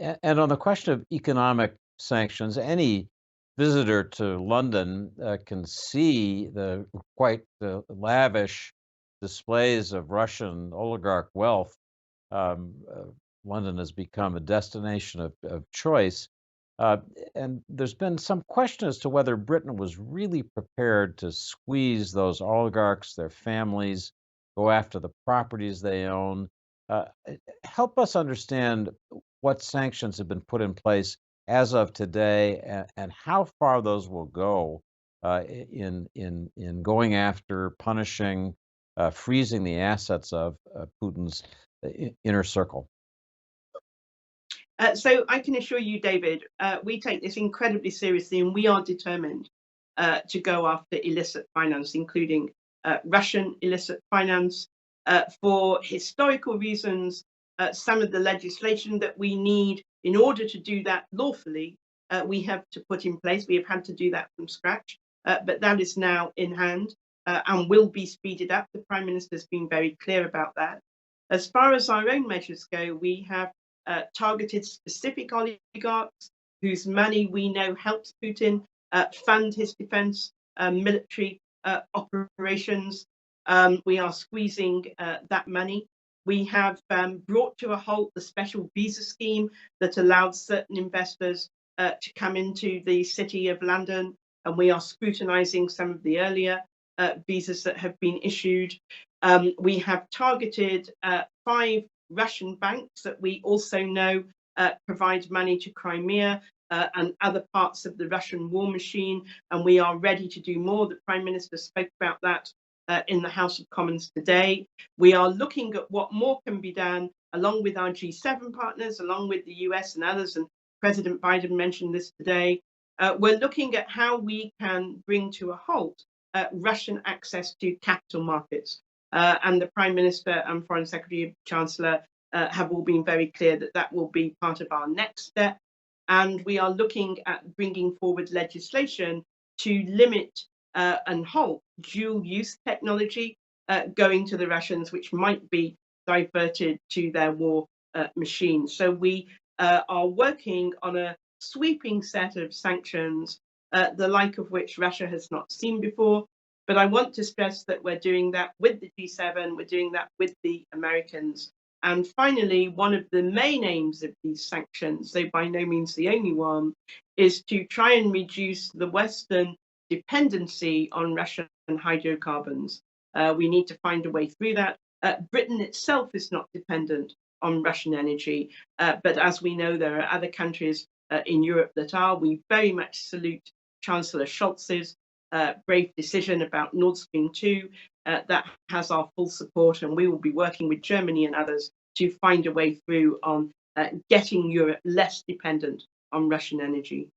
And on the question of economic sanctions, any visitor to London can see the quite lavish displays of Russian oligarch wealth. um, uh, London has become a destination of choice. Uh, and there's been some question as to whether Britain was really prepared to squeeze those oligarchs, their families, go after the properties they own. Help us understand what sanctions have been put in place as of today, and how far those will go in going after, punishing, freezing the assets of Putin's inner circle. So I can assure you, David, we take this incredibly seriously, and we are determined to go after illicit finance, including Russian illicit finance. For historical reasons, some of the legislation that we need in order to do that lawfully, we have to put in place. We have had to do that from scratch, but that is now in hand and will be speeded up. The Prime Minister has been very clear about that. As far as our own measures go, we have targeted specific oligarchs whose money we know helps Putin fund his defense military operations. We are squeezing that money. We have brought to a halt the special visa scheme that allowed certain investors to come into the City of London, and we are scrutinizing some of the earlier visas that have been issued. We have targeted 5 Russian banks that we also know provide money to Crimea and other parts of the Russian war machine, and we are ready to do more. The Prime Minister spoke about that in the House of Commons today. We are looking at what more can be done along with our G7 partners, along with the US and others, and President Biden mentioned this today. We're looking at how we can bring to a halt Russian access to capital markets. And the Prime Minister and Foreign Secretary Chancellor have all been very clear that that will be part of our next step. And we are looking at bringing forward legislation to limit and halt dual use technology going to the Russians, which might be diverted to their war machine. So we are working on a sweeping set of sanctions, the like of which Russia has not seen before. But I want to stress that we're doing that with the G7, we're doing that with the Americans. And finally, one of the main aims of these sanctions, though by no means the only one, is to try and reduce the Western dependency on Russian hydrocarbons. We need to find a way through that. Britain itself is not dependent on Russian energy, but as we know, there are other countries in Europe that are. We very much salute Chancellor Scholz's brave decision about Nord Stream 2. That has our full support, and we will be working with Germany and others to find a way through on getting Europe less dependent on Russian energy.